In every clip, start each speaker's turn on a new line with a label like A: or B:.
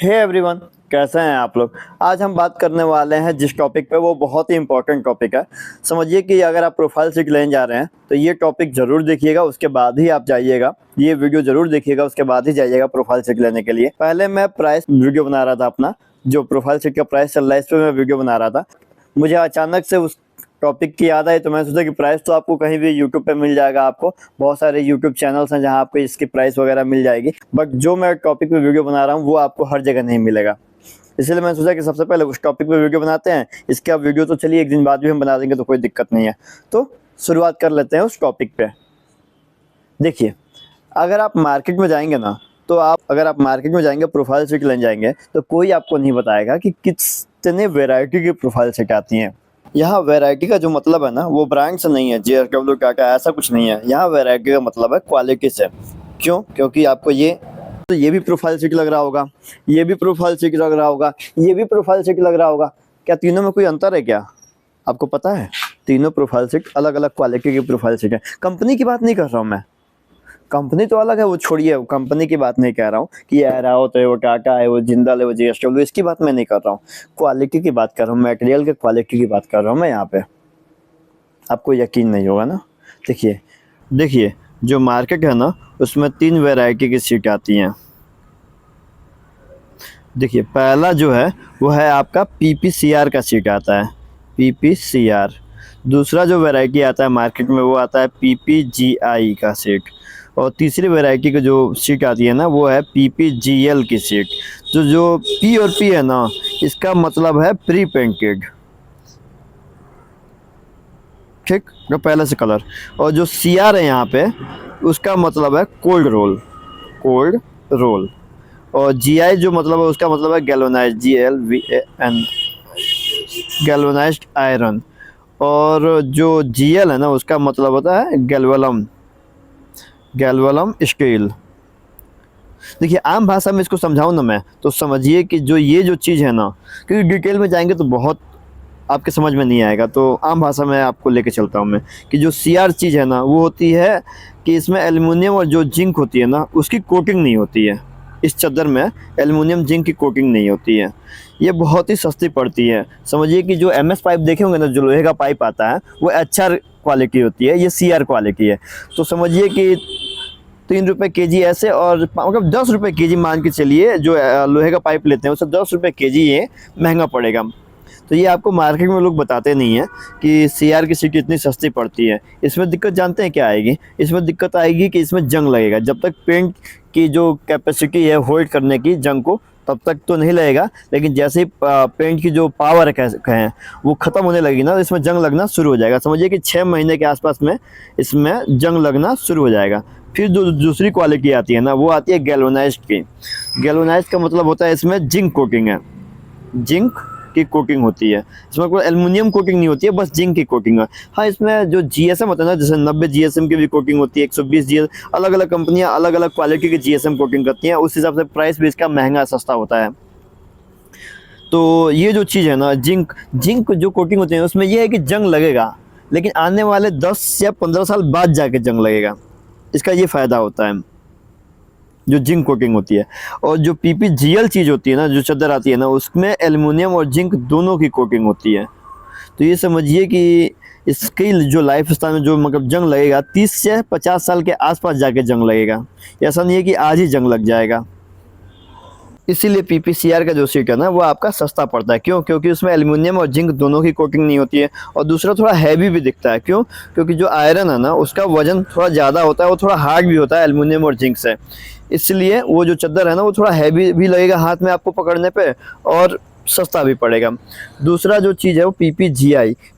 A: Hey everyone, कैसे हैं आप लोग। आज हम बात करने वाले हैं जिस टॉपिक पे, वो बहुत ही इंपॉर्टेंट टॉपिक है। समझिए कि अगर आप प्रोफाइल सिक लेने जा रहे हैं तो ये टॉपिक ज़रूर देखिएगा, उसके बाद ही आप जाइएगा। ये वीडियो ज़रूर देखिएगा, उसके बाद ही जाइएगा प्रोफाइल सिक लेने के लिए। पहले मैं प्राइस वीडियो बना रहा था, अपना जो प्रोफाइल सिक का प्राइस चल रहा है इस पर मैं वीडियो बना रहा था। मुझे अचानक से उस टॉपिक की याद आई तो मैं सोचा कि प्राइस तो आपको कहीं भी यूट्यूब पे मिल जाएगा। आपको बहुत सारे यूट्यूब चैनल्स हैं जहां आपको इसकी प्राइस वगैरह मिल जाएगी, बट जो मैं टॉपिक पे वीडियो बना रहा हूँ वो आपको हर जगह नहीं मिलेगा। इसलिए मैंने सोचा कि सबसे पहले उस टॉपिक पे वीडियो बनाते हैं। इसका वीडियो तो चलिए एक दिन बाद भी हम बना देंगे, तो कोई दिक्कत नहीं है। तो शुरुआत कर लेते हैं उस टॉपिक पे। देखिए, अगर आप मार्केट में जाएंगे ना, तो अगर आप मार्केट में जाएंगे प्रोफाइल सिक लेने जाएंगे तो कोई आपको नहीं बताएगा कि कितने वेराइटी की प्रोफाइल सिक आती हैं। यहाँ वैरायटी का जो मतलब है ना, वो ब्रांड से नहीं है, JSW टाटा ऐसा कुछ नहीं है। यहाँ वैरायटी का मतलब है क्वालिटी से। क्यों? क्योंकि आपको ये भी प्रोफाइल सिक लग रहा होगा, ये भी प्रोफाइल सिक लग रहा होगा, ये भी प्रोफाइल सिक लग रहा होगा। क्या तीनों में कोई अंतर है क्या? आपको पता है? तीनों प्रोफाइल सिक अलग अलग क्वालिटी की प्रोफाइल सिक है। कंपनी की बात नहीं कर रहा हूँ मैं, कंपनी तो अलग है, वो छोड़िए, कंपनी की बात नहीं कह रहा हूँ कि ये एरावत है, वो टाटा है, वो जिंदल है, वो JSW, इसकी बात मैं नहीं कर रहा हूँ। क्वालिटी की बात कर रहा हूँ, मटेरियल के क्वालिटी की बात कर रहा हूँ मैं यहाँ पे। आपको यकीन नहीं होगा ना। देखिए जो मार्केट है ना, उसमें 3 वैरायटी की सीट आती हैं। देखिए, पहला जो है वो है आपका PPCR का सीट आता है, PPCR। दूसरा जो वैरायटी आता है मार्केट में वो आता है PPGI का सीट। और तीसरी वैरायटी की जो सीट आती है ना, वो है PPGL की सीट। जो P और P है ना, इसका मतलब है प्री पेंटेड, ठीक, जो पहले से कलर। और जो CR है यहाँ पे, उसका मतलब है कोल्ड रोल। और GI जो मतलब है, उसका मतलब है गैल्वेनाइज्ड, GLVAN, गैल्वेनाइज्ड आयरन। और जो GL है ना, उसका मतलब होता है गैल्वेलम स्टील। देखिए, आम भाषा में इसको समझाऊँ ना मैं, तो समझिए कि ये जो चीज़ है ना, क्योंकि डिटेल में जाएंगे तो बहुत आपके समझ में नहीं आएगा, तो आम भाषा में आपको लेके चलता हूँ मैं कि जो CR चीज़ है ना, वो होती है कि इसमें एल्युमिनियम और जो जिंक होती है ना, उसकी कोटिंग नहीं होती है। इस चादर में एल्युमिनियम जिंक की कोटिंग नहीं होती है। ये बहुत ही सस्ती पड़ती है। समझिए कि जो MS पाइप देखे होंगे ना, जो लोहे का पाइप आता है, वो HR क्वालिटी होती है, ये CR क्वालिटी है। तो समझिए कि 3 रुपये kg ऐसे, और मतलब 10 रुपये kg मान के चलिए, जो लोहे का पाइप लेते हैं उससे 10 रुपये kg ये महंगा पड़ेगा। तो ये आपको मार्केट में लोग बताते नहीं हैं कि CR की सीट इतनी सस्ती पड़ती है। इसमें दिक्कत जानते हैं क्या आएगी? इसमें दिक्कत आएगी कि इसमें जंग लगेगा। जब तक पेंट की जो कैपेसिटी है होल्ड करने की जंग को, तब तक तो नहीं लगेगा, लेकिन जैसे ही पेंट की जो पावर है कहें वो ख़त्म होने लगेगी ना, तो इसमें जंग लगना शुरू हो जाएगा। समझिए कि 6 महीने के आसपास में इसमें जंग लगना शुरू हो जाएगा। फिर जो दूसरी क्वालिटी आती है ना, वो आती है गैल्वेनाइज्ड की। गैल्वेनाइज्ड का मतलब होता है इसमें जिंक कोटिंग है, जिंक की कोटिंग होती है। इसमें कोई एल्युमिनियम कोटिंग नहीं होती है, बस जिंक की कोटिंग है। हाँ, इसमें जो GSM होता है ना, जैसे 90 GSM की भी कोटिंग होती है, 120 GSM, अलग अलग कंपनियां अलग अलग क्वालिटी की GSM कोटिंग करती हैं। उस हिसाब से प्राइस भी इसका महंगा सस्ता होता है। तो ये जो चीज़ है ना, जिंक जो कोटिंग होती है, उसमें यह है कि जंग लगेगा, लेकिन आने वाले 10 या 15 साल बाद जाके जंग लगेगा। इसका ये फ़ायदा होता है, जो जिंक कोटिंग होती है। और जो PPGL चीज़ होती है ना, जो चादर आती है ना, उसमें एल्युमिनियम और जिंक दोनों की कोटिंग होती है। तो ये समझिए कि इसकी जो लाइफ स्टाइल में जो मतलब जंग लगेगा, 30 से 50 साल के आसपास जाके जंग लगेगा। ऐसा नहीं है कि आज ही जंग लग जाएगा। इसीलिए PPCR का जो सीट है ना, वो आपका सस्ता पड़ता है। क्यों? क्योंकि उसमें एल्युमिनियम और जिंक दोनों की कोटिंग नहीं होती है। और दूसरा, थोड़ा हैवी भी दिखता है। क्यों? क्योंकि जो आयरन है ना, उसका वजन थोड़ा ज़्यादा होता है, वो थोड़ा हार्ड भी होता है एल्युमिनियम और जिंक से। इसलिए वो जो चादर है ना, वो थोड़ा हैवी भी लगेगा हाथ में आपको पकड़ने पे, और सस्ता भी पड़ेगा। दूसरा जो चीज़ है वो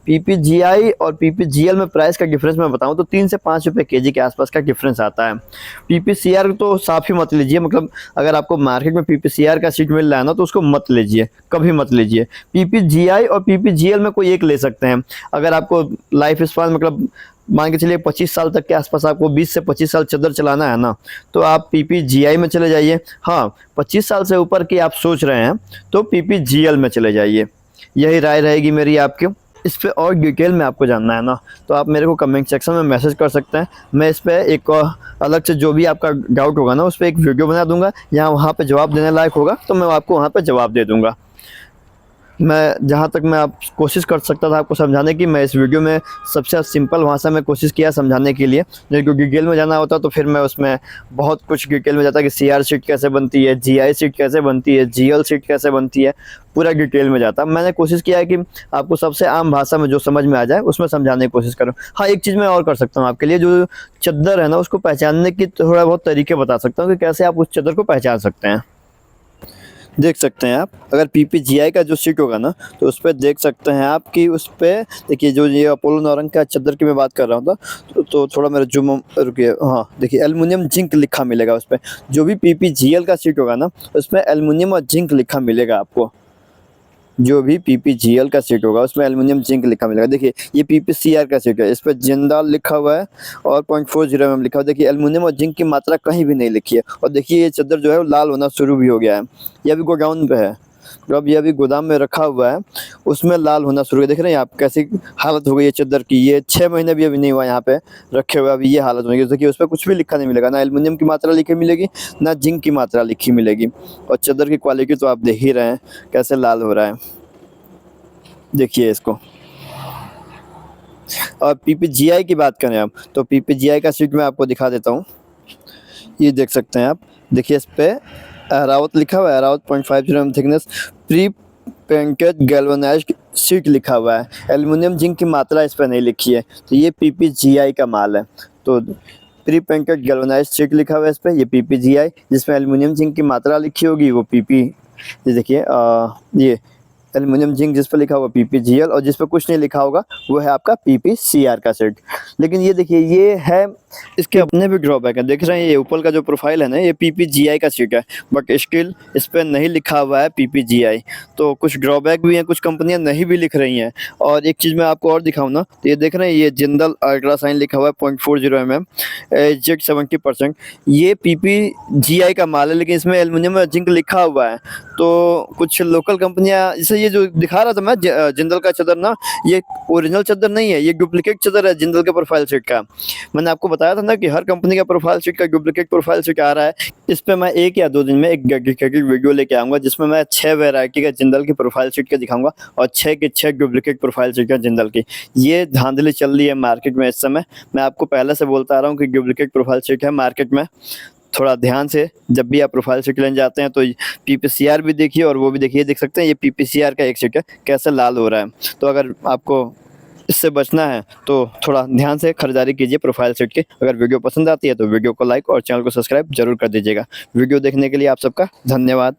A: PPGI और PPGL में प्राइस का डिफरेंस मैं बताऊं तो 3 से 5 रुपये kg के आसपास का डिफरेंस आता है। PPCR तो साफ ही मत लीजिए, मतलब अगर आपको मार्केट में PPCR का सीट मिल रहा है ना, तो उसको मत लीजिए, कभी मत लीजिए। PPGI और PPGL में कोई एक ले सकते हैं। अगर आपको लाइफ स्पान मतलब मान के चलिए 25 साल तक के आसपास, आपको 20 से 25 साल चादर चलाना है ना, तो आप PPGI में चले जाइए। हाँ, 25 साल से ऊपर की आप सोच रहे हैं तो PPGL में चले जाइए। यही राय रहेगी मेरी आपकी। इस पे और डिटेल में आपको जानना है ना, तो आप मेरे को कमेंट सेक्शन में मैसेज कर सकते हैं। मैं इस पे एक अलग से जो भी आपका डाउट होगा ना, उस पर एक वीडियो बना दूंगा, या वहाँ पे जवाब देने लायक होगा तो मैं आपको वहाँ पे जवाब दे दूंगा। मैं जहाँ तक मैं आप कोशिश कर सकता था आपको समझाने की, मैं इस वीडियो में सबसे सिंपल भाषा में कोशिश किया समझाने के लिए। मेरे को डिटेल में जाना होता तो फिर मैं उसमें बहुत कुछ डिटेल में जाता कि सीआर शीट कैसे बनती है, जीआई शीट कैसे बनती है, जीएल शीट कैसे बनती है, पूरा डिटेल में जाता। मैंने कोशिश किया है कि आपको सबसे आम भाषा में जो समझ में आ जाए उसमें समझाने की कोशिश करूँ। हाँ, एक चीज़ मैं और कर सकता हूँ आपके लिए, जो चद्दर है ना उसको पहचानने की थोड़ा बहुत तरीके बता सकता हूँ कि कैसे आप उस चद्दर को पहचान सकते हैं। देख सकते हैं आप, अगर पीपीजीआई का जो शीट होगा ना, तो उस पर देख सकते हैं आप कि उस पर देखिए, जो ये अपोलो नौरंग का चद्दर की मैं बात कर रहा हूँ तो थोड़ा मेरा जूम रुकिए। हाँ देखिए, एल्युमिनियम जिंक लिखा मिलेगा उस पर। जो भी पीपीजीएल का शीट होगा ना, उसमें एल्युमिनियम और जिंक लिखा मिलेगा आपको। जो भी पीपीजीएल का शीट होगा उसमें एल्युमिनियम जिंक लिखा मिलेगा। देखिए, ये पीपीसीआर का शीट है, इस पर जिंदाल लिखा हुआ है और 0.40 mm लिखा हुआ है। देखिए, एल्युमिनियम और जिंक की मात्रा कहीं भी नहीं लिखी है। और देखिए, ये चद्दर जो है वो लाल होना शुरू भी हो गया है। ये अभी गोडाउन पे है, तो अब ये अभी गोदाम में रखा हुआ है, उसमें लाल होना शुरू हो गया। देख रहे हैं आप कैसी हालत हो गई है चद्दर की। ये 6 महीने भी अभी नहीं हुआ यहाँ पे रखे हुए, अभी ये हालत होगी। देखिए, उस पर कुछ भी लिखा नहीं मिलेगा, ना एल्युमिनियम की मात्रा लिखी मिलेगी, ना जिंक की मात्रा लिखी मिलेगी। और चद्दर की क्वालिटी तो आप देख ही रहे हैं कैसे लाल हो रहा है। देखिए इसको। और पीपीजीआई की बात करें आप, तो पीपीजीआई का शीट मैं आपको दिखा देता हूँ। ये देख सकते हैं आप, देखिए इस पे अरावत लिखा हुआ है, अरावत 0.50 mm thickness pre painted galvanised sheet लिखा हुआ है। एल्युमिनियम जिंक की मात्रा इस पर नहीं लिखी है, तो ये पीपीजीआई का माल है। तो प्री पेंटेड गैल्वेनाइज्ड शीट लिखा हुआ है इस पर, ये पीपीजीआई। जिसमें एल्युमिनियम जिंक की मात्रा लिखी होगी वो पीपी, ये देखिए ये एल्युमिनियम जिंक जिस पर लिखा होगा पीपीजीएल, और जिस पर कुछ नहीं लिखा होगा वो है आपका पीपीसीआर का सेट। लेकिन ये देखिए, ये है, इसके अपने भी ड्रॉबैक है। देख रहे हैं, ये ऊपर का जो प्रोफाइल है ना, ये पीपीजीआई का सीट है, बट स्टिल इस पर नहीं लिखा हुआ है पीपीजीआई। तो कुछ ड्रॉबैक भी हैं, कुछ कंपनियां नहीं भी लिख रही हैं। और एक चीज़ मैं आपको और दिखाऊँ ना, तो ये देख रहे हैं, ये जिंदल अल्ट्रासाइन लिखा हुआ है 0.40 mm जेड 70%। ये पीपीजीआई का माल है, लेकिन इसमें एल्युमिनियम और जिंक लिखा हुआ है। तो कुछ लोकल कंपनियां, जैसे ये जो दिखा रहा था मैं जिंदल का चद्दर ना, ये ओरिजिनल चद्दर नहीं है, ये डुप्लीकेट चद्दर है जिंदल के प्रोफाइल शीट का। मैंने आपको बताया था ना कि हर कंपनी का प्रोफाइल शीट का डुप्लीकेट प्रोफाइल शीट आ रहा है। इस पे मैं 1 या 2 दिन में एक डेडिकेटेड वीडियो लेके आऊँगा, जिसमें मैं 6 वैरायटी का जिंदल की प्रोफाइल शीट का दिखाऊँगा और 6 के 6 डुप्लीकेट प्रोफाइल शीट का जिंदल की। ये धांधली चल रही है मार्केट में इस समय। मैं आपको पहले से बोलता आ रहा हूँ कि डुप्लीकेट प्रोफाइल शीट है मार्केट में। थोड़ा ध्यान से जब भी आप प्रोफाइल शीट लेने जाते हैं तो पीपीसीआर भी देखिए और वो भी देखिए। देख सकते हैं, ये पीपीसीआर का एक शीट है, कैसे लाल हो रहा है। तो अगर आपको इससे बचना है तो थोड़ा ध्यान से खरीदारी कीजिए प्रोफाइल शीट की। अगर वीडियो पसंद आती है तो वीडियो को लाइक और चैनल को सब्सक्राइब जरूर कर दीजिएगा। वीडियो देखने के लिए आप सबका धन्यवाद।